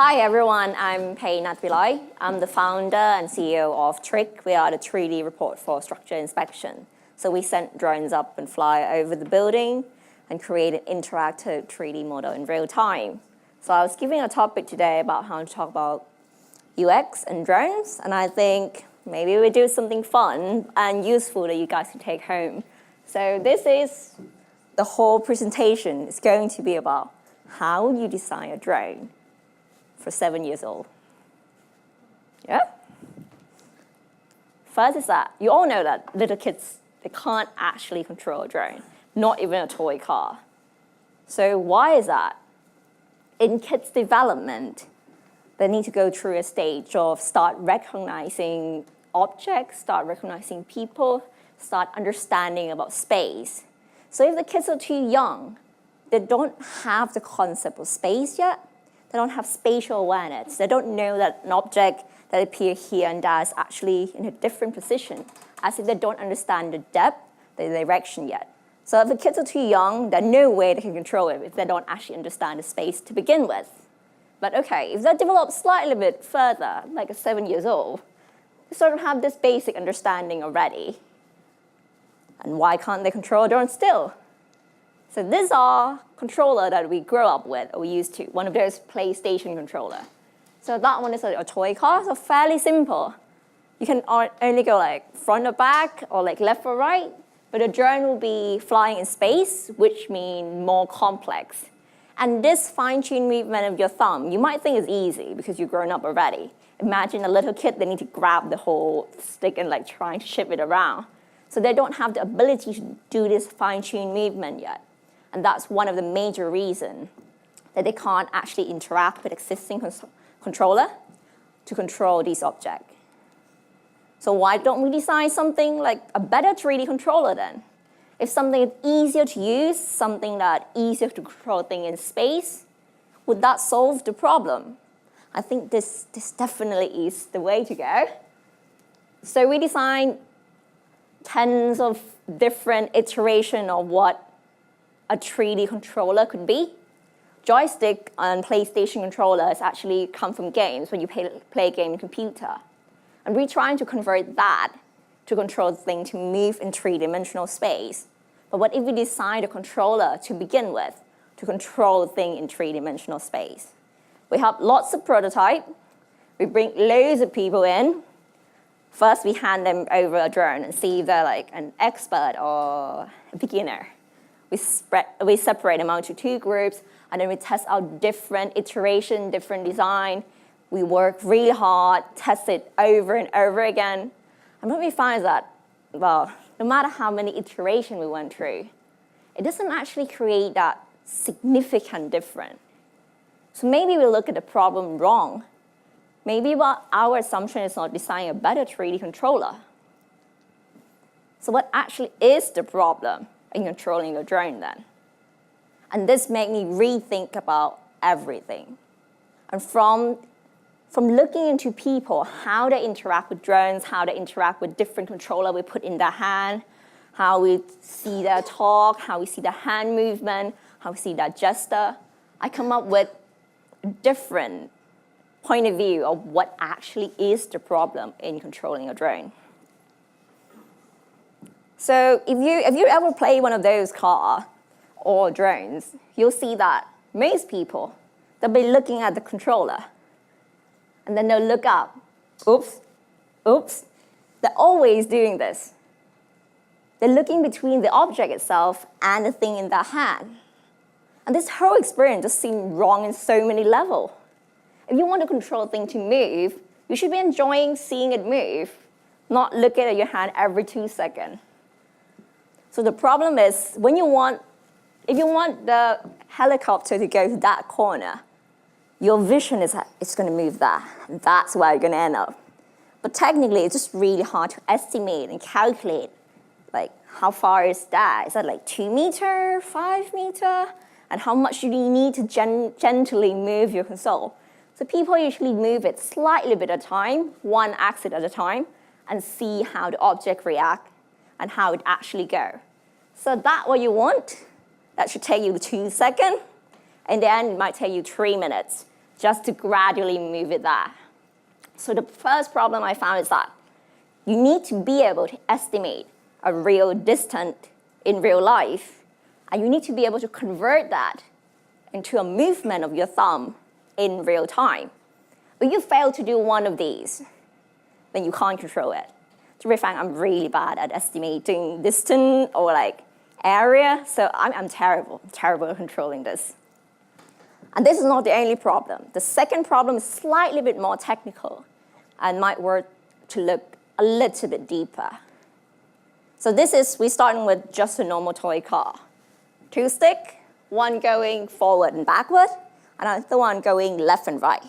Hi everyone, I'm Pae Natwilai. I'm the founder and CEO of TRIK. We are the 3D report for structure inspection. So we send drones up and fly over the building and create an interactive 3D model in real time. So I was giving a topic today about how to talk about UX and drones, and I think maybe we do something fun and useful that you guys can take home. So this is the whole presentation. It's going to be about how you design a drone for 7 years old. Yeah? First is that you all know that little kids, they can't actually control a drone, not even a toy car. So why is that? In kids' development, they need to go through a stage of start recognizing objects, start recognizing people, start understanding about space. So if the kids are too young, they don't have the concept of space yet. They don't have spatial awareness. They don't know that an object that appears here and there is actually in a different position, as if they don't understand the depth, the direction yet. So if the kids are too young, there's no way they can control it if they don't actually understand the space to begin with. But okay, if they develop slightly bit further, like 7 years old, they sort of have this basic understanding already. And why can't they control a drone still? So these are controller that we grew up with, or we used to, one of those PlayStation controller. So that one is a toy car, so fairly simple. You can only go like front or back, or like left or right, but a drone will be flying in space, which means more complex. And this fine-tuned movement of your thumb, you might think is easy because you've grown up already. Imagine a little kid, they need to grab the whole stick and like trying to shift it around. So they don't have the ability to do this fine-tuned movement yet. And that's one of the major reasons that they can't actually interact with existing controller to control these objects. So why don't we design something like a better 3D controller then? If something is easier to use, something that easier to control thing in space, would that solve the problem? I think this definitely is the way to go. So we designed tens of different iterations of what a 3D controller could be. Joystick and PlayStation controllers actually come from games when you play a game on computer. And we're trying to convert that to control the thing to move in three-dimensional space. But what if we design a controller to begin with to control the thing in three-dimensional space? We have lots of prototypes. We bring loads of people in. First, we hand them over a drone and see if they're like an expert or a beginner. We separate them out to two groups, and then we test out different iteration, different design. We work really hard, test it over and over again. And what we find is that, well, no matter how many iterations we went through, it doesn't actually create that significant difference. So maybe we look at the problem wrong. Maybe our assumption is not designing a better 3D controller. So what actually is the problem in controlling a drone then? And this made me rethink about everything. And from looking into people, how they interact with drones, how they interact with different controllers we put in their hand, how we see their talk, how we see their hand movement, how we see their gesture, I come up with a different point of view of what actually is the problem in controlling a drone. So if you ever play one of those cars or drones, you'll see that most people, they'll be looking at the controller, and then they'll look up. Oops, oops. They're always doing this. They're looking between the object itself and the thing in their hand. And this whole experience just seems wrong in so many levels. If you want to control a thing to move, you should be enjoying seeing it move, not looking at your hand every 2 seconds. So the problem is, if you want the helicopter to go to that corner, your vision is that it's going to move there, and that's where you're going to end up. But technically, it's just really hard to estimate and calculate, like, how far is that? Is that like 2 meters, 5 meters? And how much do you need to gently move your console? So people usually move it slightly bit at a time, one axis at a time, and see how the object reacts and how it actually goes. So that's what you want. That should take you 2 seconds. In the end, it might take you 3 minutes just to gradually move it there. So the first problem I found is that you need to be able to estimate a real distance in real life, and you need to be able to convert that into a movement of your thumb in real time. But you fail to do one of these, then you can't control it. To be frank, I'm really bad at estimating distance or like area, so I'm terrible at controlling this. And this is not the only problem. The second problem is slightly bit more technical and might worth to look a little bit deeper. So we're starting with just a normal toy car. 2 sticks, one going forward and backward, and another one going left and right.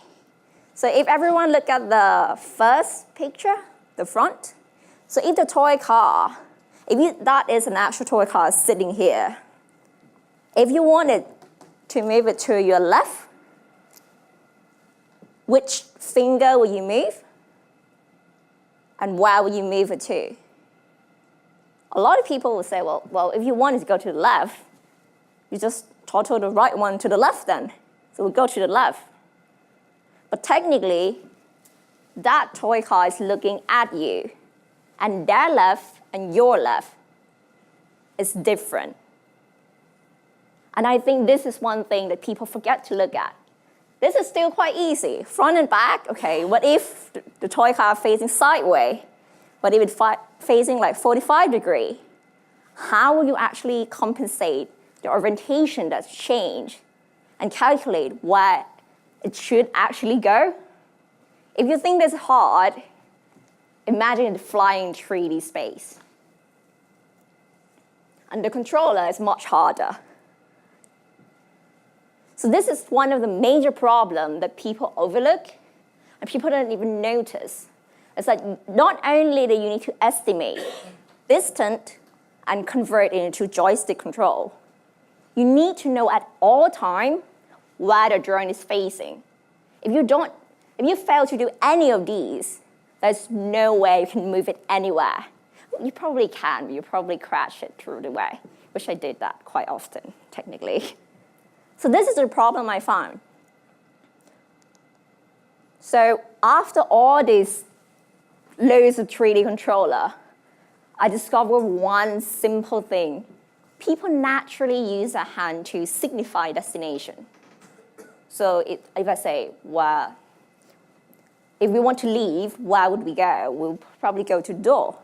So if everyone look at the first picture, the front, so if the toy car, that is an actual toy car sitting here, if you wanted to move it to your left, which finger will you move? And where will you move it to? A lot of people will say, well, if you wanted to go to the left, you just toggle the right one to the left then. So we'll go to the left. But technically, that toy car is looking at you, and their left and your left is different. And I think this is one thing that people forget to look at. This is still quite easy. Front and back, okay, what if the toy car is facing sideways? What if it's facing like 45 degrees? How will you actually compensate the orientation that's changed and calculate where it should actually go? If you think this is hard, imagine flying 3D space. And the controller is much harder. So this is one of the major problems that people overlook and people don't even notice. It's that not only do you need to estimate distance and convert it into joystick control, you need to know at all time where the drone is facing. If you fail to do any of these, there's no way you can move it anywhere. You probably can, but you probably crash it through the way, which I did that quite often, technically. So this is the problem I found. So after all these loads of 3D controller, I discovered one simple thing. People naturally use their hand to signify destination. So if I say, well, if we want to leave, where would we go? We'll probably go to the door.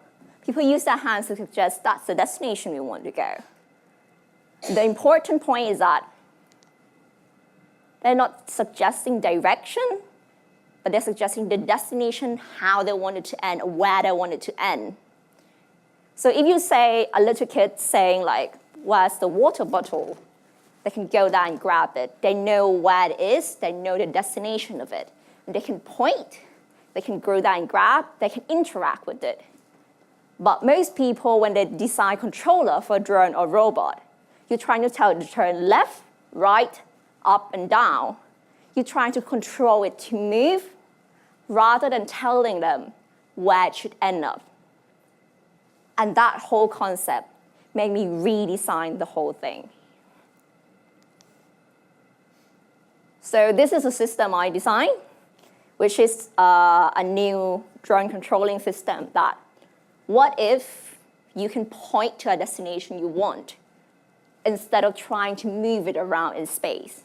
People use their hands to suggest that's the destination we want to go. The important point is that they're not suggesting direction, but they're suggesting the destination, how they want it to end, or where they want it to end. So if you say a little kid saying like, where's the water bottle? They can go there and grab it. They know where it is. They know the destination of it. And they can point. They can go there and grab. They can interact with it. But most people, when they design controller for a drone or robot, you're trying to tell it to turn left, right, up, and down. You're trying to control it to move rather than telling them where it should end up. And that whole concept made me redesign the whole thing. So this is a system I designed, which is a new drone controlling system that what if you can point to a destination you want instead of trying to move it around in space?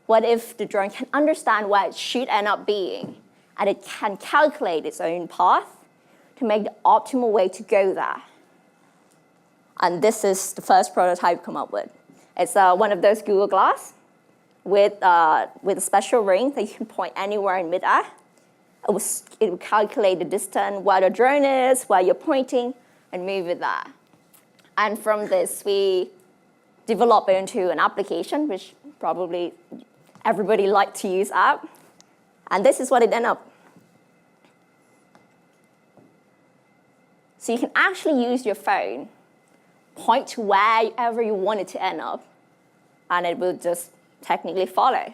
What if the drone can understand where it should end up being and it can calculate its own path to make the optimal way to go there? And this is the first prototype we come up with. It's one of those Google Glass with a special ring that you can point anywhere in midair. It will calculate the distance, where the drone is, where you're pointing, and move it there. And from this, we develop it into an application, which probably everybody likes to use app. And this is what it ended up. So you can actually use your phone, point to wherever you want it to end up, and it will just technically follow.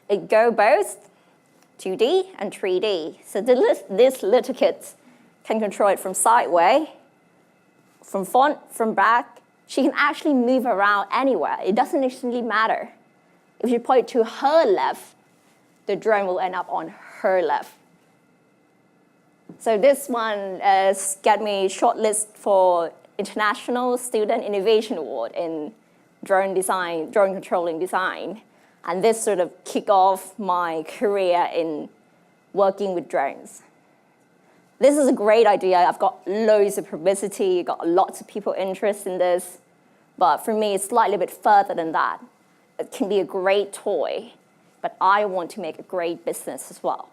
It go both 2D and 3D. So this little kid can control it from sideways, from front, from back. She can actually move around anywhere. It doesn't necessarily matter. If you point to her left, the drone will end up on her left. So this one got me shortlisted for International Student Innovation Award in drone design, drone controlling design. And this sort of kicked off my career in working with drones. This is a great idea. I've got loads of publicity, got lots of people interested in this. But for me, it's slightly a bit further than that. It can be a great toy, but I want to make a great business as well.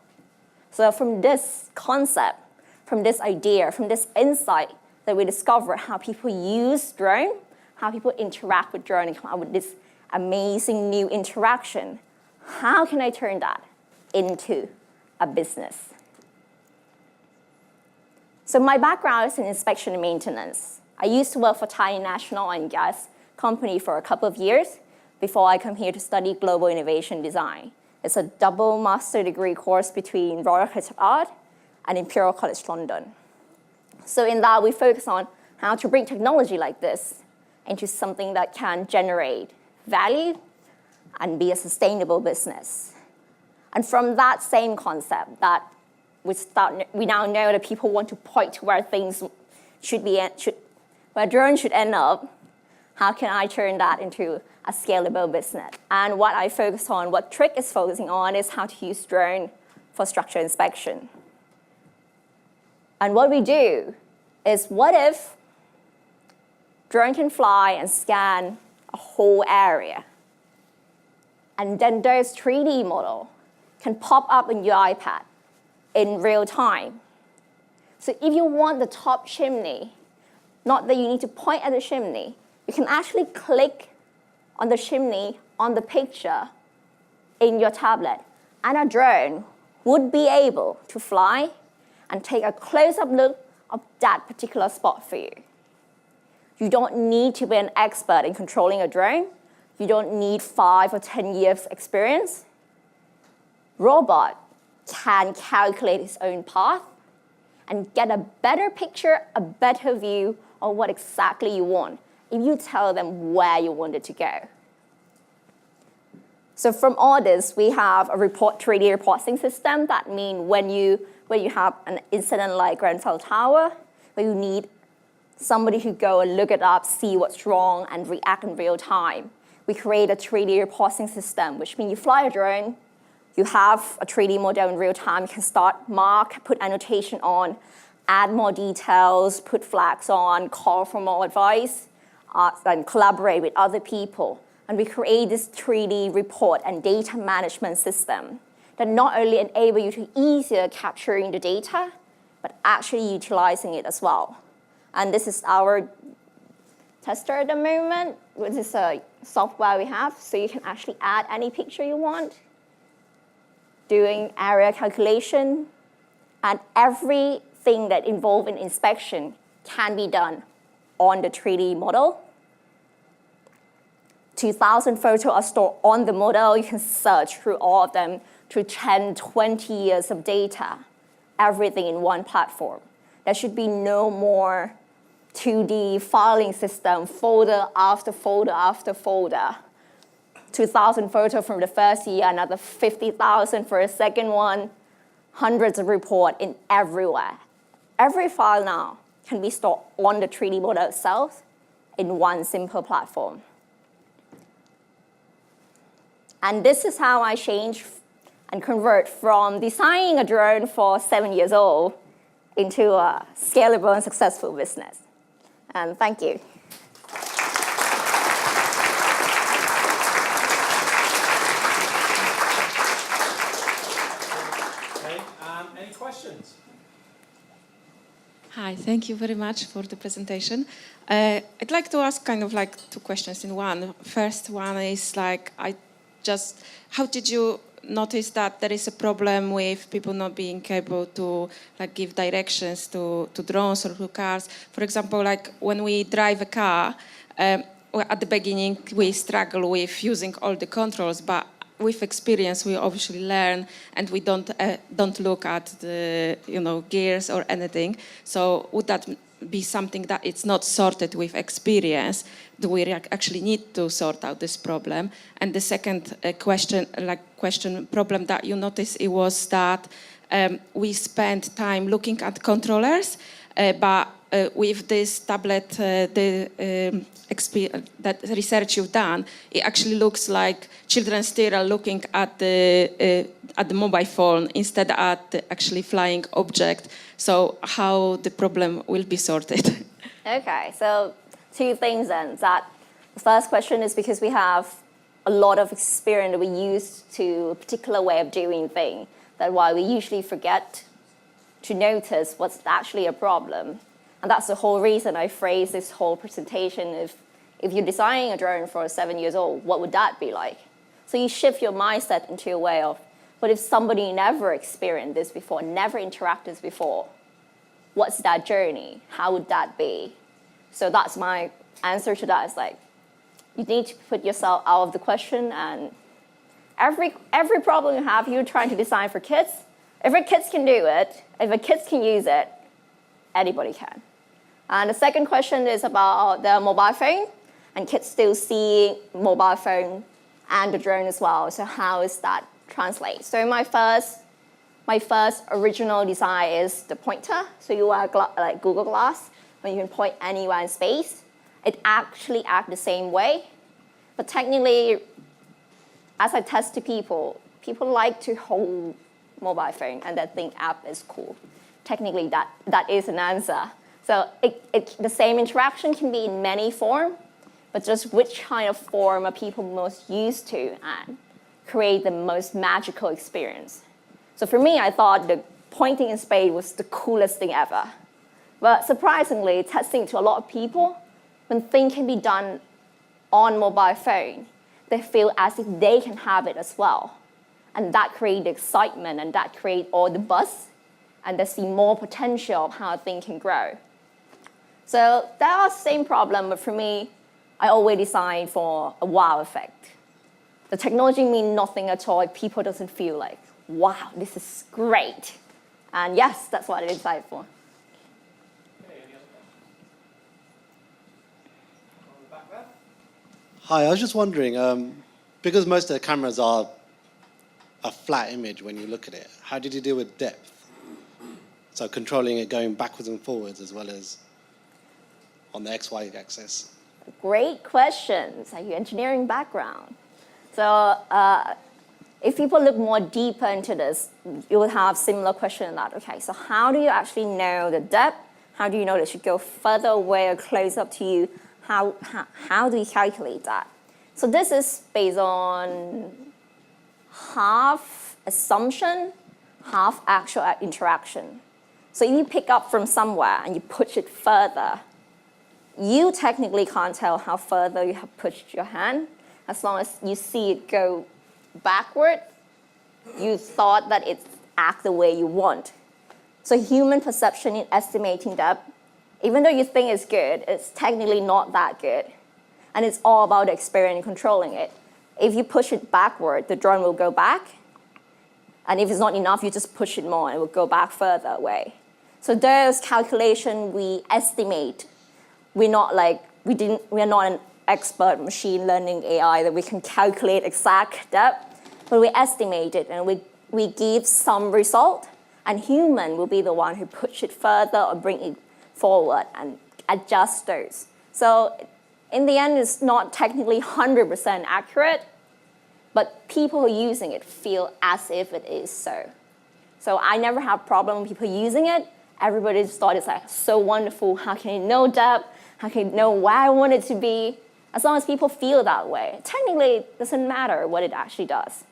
So from this concept, from this idea, from this insight that we discover how people use drone, how people interact with drone and come up with this amazing new interaction, how can I turn that into a business? So my background is in inspection and maintenance. I used to work for Thai National Oil and Gas Company for a couple of years before I come here to study global innovation design. It's a double master degree course between Royal College of Art and Imperial College London. So in that, we focus on how to bring technology like this into something that can generate value and be a sustainable business. And from that same concept that we now know that people want to point to where things where drones should end up, how can I turn that into a scalable business? And what I focus on, what TRIK is focusing on, is how to use drone for structural inspection. And what we do is, what if drone can fly and scan a whole area, and then those 3D model can pop up on your iPad in real time. So if you want the top chimney, not that you need to point at the chimney, you can actually click on the chimney on the picture in your tablet, and a drone would be able to fly and take a close-up look of that particular spot for you. You don't need to be an expert in controlling a drone. You don't need 5 or 10 years experience. Robot can calculate its own path and get a better picture, a better view of what exactly you want if you tell them where you want it to go. So from all this, we have a 3D reporting system. That means when you have an incident like Grenfell Tower, where you need somebody who go and look it up, see what's wrong, and react in real time, we create a 3D reporting system, which means you fly a drone, you have a 3D model in real time, you can start, mark, put annotation on, add more details, put flags on, call for more advice, and collaborate with other people. And we create this 3D report and data management system that not only enable you to easier capturing the data, but actually utilizing it as well. And this is our tester at the moment. This is a software we have, so you can actually add any picture you want, doing area calculation, and everything that involves in inspection can be done on the 3D model. 2,000 photos are stored on the model. You can search through all of them through 10, 20 years of data, everything in one platform. There should be no more 2D filing system, folder after folder after folder. 2,000 photos from the first year, another 50,000 for a second one, hundreds of reports in everywhere. Every file now can be stored on the 3D model itself in one simple platform. And this is how I change and convert from designing a drone for 7 years old into a scalable and successful business. And thank you. Okay, any questions? Hi, thank you very much for the presentation. I'd like to ask kind of like 2 questions in one. First one is like, how did you notice that there is a problem with people not being able to like give directions to drones or to cars? For example, like when we drive a car, at the beginning we struggle with using all the controls, but with experience we obviously learn and we don't look at the gears or anything. So would that be something that it's not sorted with experience? Do we actually need to sort out this problem? And the second problem that you noticed, it was that we spent time looking at controllers, but with this tablet, that research you've done, it actually looks like children still are looking at the mobile phone instead at the actually flying object. So how the problem will be sorted? Okay, so two things then. That the first question is because we have a lot of experience that we use to a particular way of doing things, that's why we usually forget to notice what's actually a problem. And that's the whole reason I phrased this whole presentation. If you're designing a drone for 7 years old, what would that be like? So you shift your mindset into a way of, but if somebody never experienced this before, never interacted this before, what's that journey? How would that be? So that's my answer to that. Is like, you need to put yourself out of the question, and every problem you have, you're trying to design for kids. If a kids can do it, if a kids can use it, anybody can. And the second question is about the mobile phone, and kids still see mobile phone and the drone as well. So how is that translate? So my first original design is the pointer. So you wear like Google Glass, when you can point anywhere in space. It actually acts the same way. But technically, as I test to people like to hold mobile phone and they think app is cool. Technically, that is an answer. So the same interaction can be in many forms, but just which kind of form are people most used to and create the most magical experience. So for me, I thought the pointing in space was the coolest thing ever. But surprisingly, testing to a lot of people, when things can be done on mobile phone, they feel as if they can have it as well. And that creates excitement, and that creates all the buzz, and they see more potential of how things can grow. So that was the same problem, but for me, I always design for a wow effect. The technology means nothing at all if people doesn't feel like, wow, this is great. And yes, that's what I designed for. Okay, any other questions? On the back there? Hi, I was just wondering, because most of the cameras are a flat image when you look at it, how did you deal with depth? So controlling it going backwards and forwards as well as on the XY axis. Great questions. Are you engineering background? So if people look more deeper into this, you will have similar question that, okay, so how do you actually know the depth? How do you know that it should go further away or close up to you? How do you calculate that? So this is based on half assumption, half actual interaction. So if you pick up from somewhere and you push it further, you technically can't tell how further you have pushed your hand. As long as you see it go backward, you thought that it acts the way you want. So human perception in estimating depth, even though you think it's good, it's technically not that good. And it's all about the experience in controlling it. If you push it backward, the drone will go back. And if it's not enough, you just push it more and it will go back further away. So those calculations we estimate. We're not an expert machine learning AI that we can calculate exact depth, but we estimate it and we give some result, and human will be the one who push it further or bring it forward and adjust those. So in the end, it's not technically 100% accurate, but people who are using it feel as if it is so. So I never have problem with people using it. Everybody just thought it's like so wonderful. How can you know depth? How can you know where I want it to be? As long as people feel that way. Technically, it doesn't matter what it actually does.